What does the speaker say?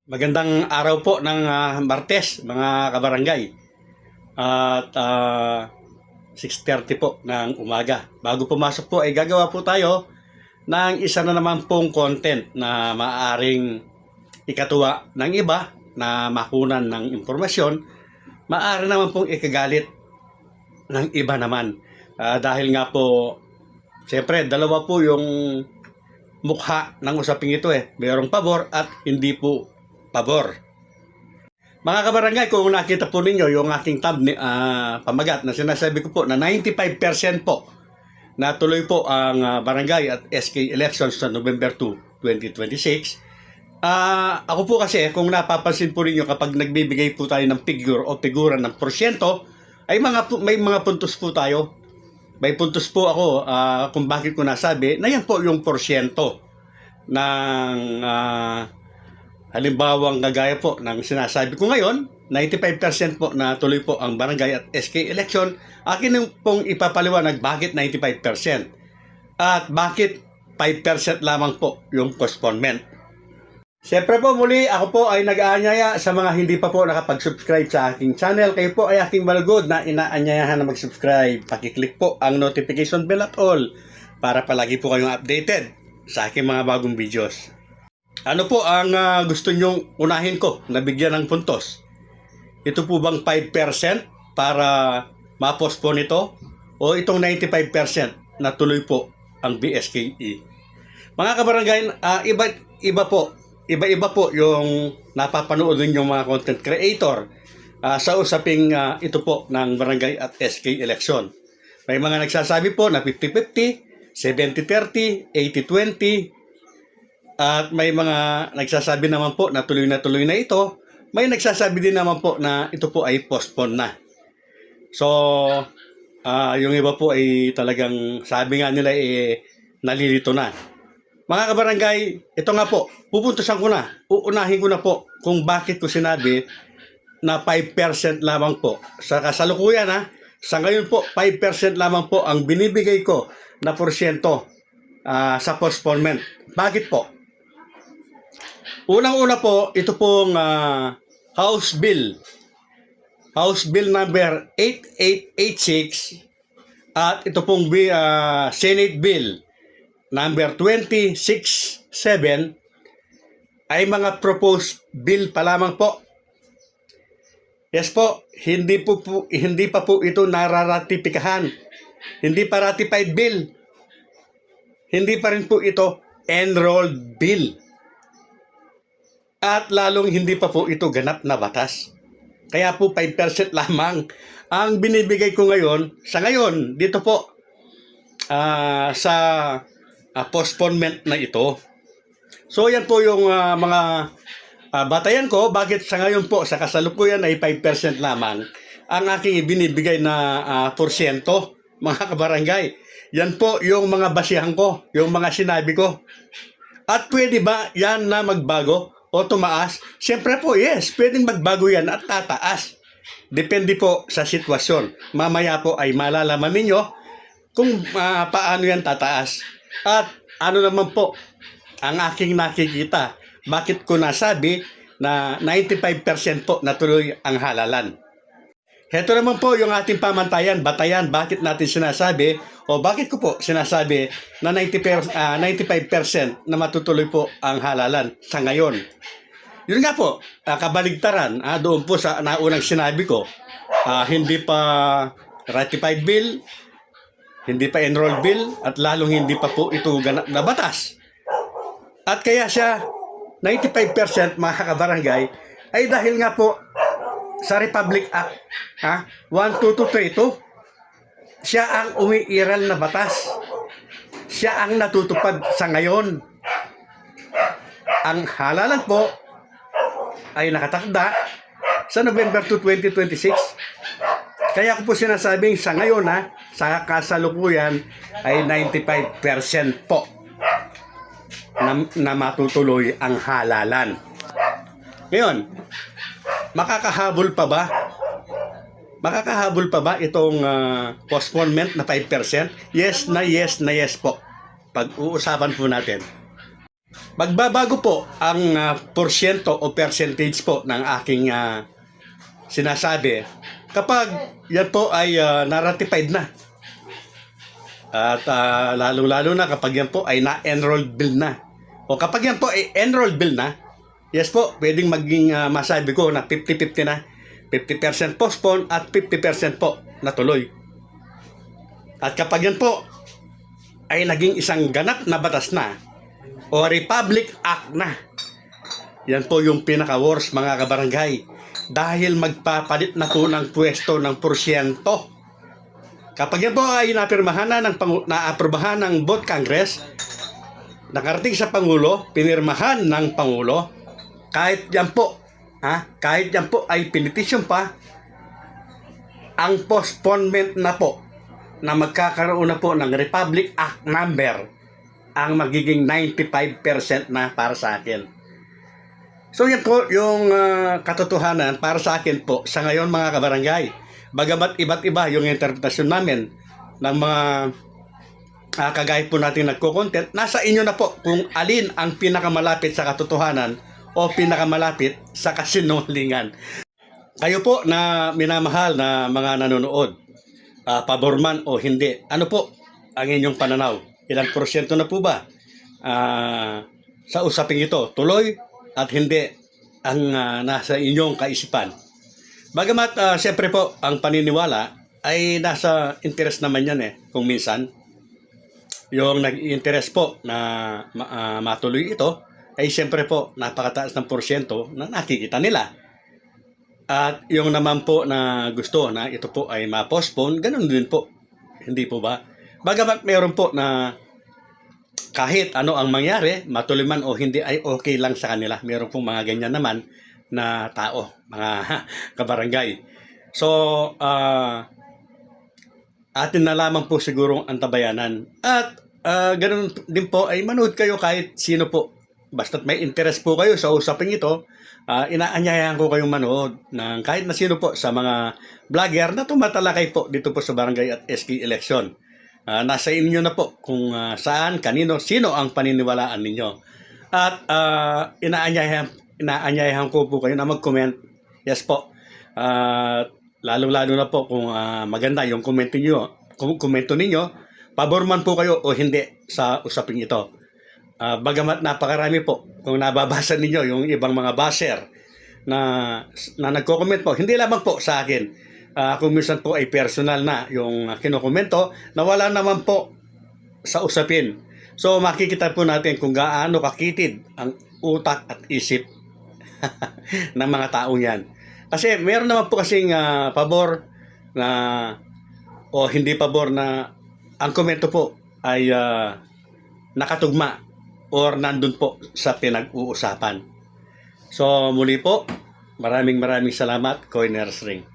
Magandang araw po ng Martes, mga kabarangay. At 6:30 po ng umaga. Bago pumasok po ay gagawa po tayo ng isa na naman pong content na maaaring ikatuwa ng iba na makunan ng impormasyon. Maaari naman pong ikagalit ng iba naman. Dahil nga po, siyempre, dalawa po yung mukha ng usaping ito eh. Mayroong pabor at hindi po pabor. Mga kabarangay, kung nakita po ninyo yung aking pamagat na sinasabi ko po na 95% po na tuloy po ang barangay at SK elections sa November 2, 2026. Ako po kasi, kung napapansin po ninyo kapag nagbibigay po tayo ng figure o figura ng porsyento, ay may mga puntos po tayo. May puntos po ako kung bakit ko nasabi na yan po yung porsyento ng halimbawang kagaya po ng sinasabi ko ngayon, 95% po na tuloy po ang barangay at SK election. Akin pong ipapaliwanag bakit 95% at bakit 5% lamang po yung postponement. Siyempre po muli, ako po ay nag-aanyaya sa mga hindi pa po nakapag-subscribe sa aking channel. Kayo po ay aking malugod na inaanyayahan na mag-subscribe. Pakiclick po ang notification bell at all para palagi po kayong updated sa aking mga bagong videos. Ano po ang gusto nyong unahin ko na bigyan ng puntos? Ito po bang 5% para ma-postpone ito? O itong 95% na tuloy po ang BSKE? Mga kabarangay, iba-iba po yung napapanood ninyong mga content creator sa usaping ito po ng barangay at SK election. May mga nagsasabi po na 50-50, 70-30, 80-20, at may mga nagsasabi naman po na tuloy na ito. May nagsasabi din naman po na ito po ay postpone na. So, yung iba po ay talagang sabi nga nila nalilito na. Mga kabarangay, ito nga po, pupuntasan ko na. Uunahin ko na po kung bakit ko sinabi na 5% lamang po. Sa kasalukuyan sa ngayon po, 5% lamang po ang binibigay ko na porsyento sa postponement. Bakit po? Unang-una po, ito pong House Bill number 8886 at ito pong Senate Bill number 267 ay mga proposed bill pa lamang po. Yes po, hindi pa po ito nararatipikahan. Hindi pa ratified bill. Hindi pa rin po ito enrolled bill. At lalong hindi pa po ito ganap na batas. Kaya po 5% lamang ang binibigay ko ngayon. Sa ngayon, dito po sa postponement na ito. So yan po yung mga batayan ko. Bakit sa ngayon po sa kasalukuyan ay 5% lamang ang aking ibinibigay na porsyento, mga kabarangay. Yan po yung mga basihan ko, yung mga sinabi ko. At pwede ba yan na magbago o tumaas? Siyempre po, yes, pwedeng magbago yan at tataas. Depende po sa sitwasyon. Mamaya po ay malalaman ninyo kung paano yan tataas. At ano naman po ang aking nakikita. Bakit ko nasabi na 95% po natuloy ang halalan? Heto naman po yung ating pamantayan, batayan, bakit natin sinasabi o bakit ko po sinasabi na 95% na matutuloy po ang halalan sa ngayon. Yun nga po, kabaligtaran doon po sa naunang sinabi ko, hindi pa ratified bill, hindi pa enrolled bill, at lalong hindi pa po ito ganap na batas. At kaya siya 95% mga kabarangay ay dahil nga po sa Republic Act 12232, siya ang umiiral na batas. Siya ang natutupad sa ngayon. Ang halalan po ay nakatakda sa November 2, 2026. Kaya ko po sinasabing sa ngayon sa kasalukuyan ay 95% po na matutuloy ang halalan. Ngayon, makakahabol pa ba? Makakahabol pa ba itong postponement na 5%? Yes na yes po. Pag-uusapan po natin. magbabago po ang porsyento o percentage po ng aking sinasabi kapag yan po ay na-ratified na. At lalo-lalo na kapag yan po ay na-enrolled bill na. O kapag yan po ay enrolled bill na, yes po, pwedeng maging masabi ko na 50-50 na. 50% postpone at 50% po natuloy. At kapag yan po ay naging isang ganap na batas na o Republic Act na, yan po yung pinaka-worst mga kabarangay dahil magpapalit na po ng pwesto ng porsyento. Kapag yan po ay napirmahan na naaprobahan ng both Congress, nakarating sa Pangulo, pinirmahan ng Pangulo, kahit yan po ay pinitisyon pa, ang postponement na po na magkakaroon na po ng Republic Act number ang magiging 95% na para sa akin. So yan po yung katotohanan para sa akin po sa ngayon mga kabarangay. Bagamat iba't iba yung interpretasyon namin ng mga kagaya po natin nagko-content, nasa inyo na po kung alin ang pinakamalapit sa katotohanan o pinakamalapit sa kasinungalingan. Kayo po na minamahal na mga nanonood, pabor man o hindi, ano po ang inyong pananaw? Ilang porsyento na po ba sa usaping ito? Tuloy at hindi ang nasa inyong kaisipan. Bagamat siyempre po ang paniniwala ay nasa interest naman yan kung minsan. Yung nag-interest po na matuloy ito ay siyempre po napakataas ng porsyento na nakikita nila. At yung naman po na gusto na ito po ay ma-postpone, ganun din po. Hindi po ba? Bagamat meron po na kahit ano ang mangyari, matuloy man o hindi ay okay lang sa kanila. Meron pong mga ganyan naman na tao, mga kabarangay. So, atin na lamang po siguro ang tabayanan. At ganun din po ay manood kayo kahit sino po. Basta't may interest po kayo sa usapin ito, inaanyayahan ko kayong manood ng kahit na sino po sa mga vlogger na tumatalakay po dito po sa barangay at SK election. Nasa inyo na po kung saan, kanino, sino ang paniniwalaan ninyo. At inaanyayahan ko po kayo na mag-comment. Yes po. Lalo-lalo na po kung maganda yung komento ninyo, pabor man po kayo o hindi sa usaping ito. Bagamat napakarami po kung nababasa ninyo yung ibang mga baser na nagko-comment po, hindi lamang po sa akin. Kung minsan po ay personal na yung kinokomento na wala naman po sa usapin. So makikita po natin kung gaano kakitid ang utak at isip ng mga taong yan. Kasi meron naman po kasing pabor na o hindi pabor na ang komento po ay nakatugma or nandun po sa pinag-uusapan. So muli po, maraming salamat, Coiners Ring.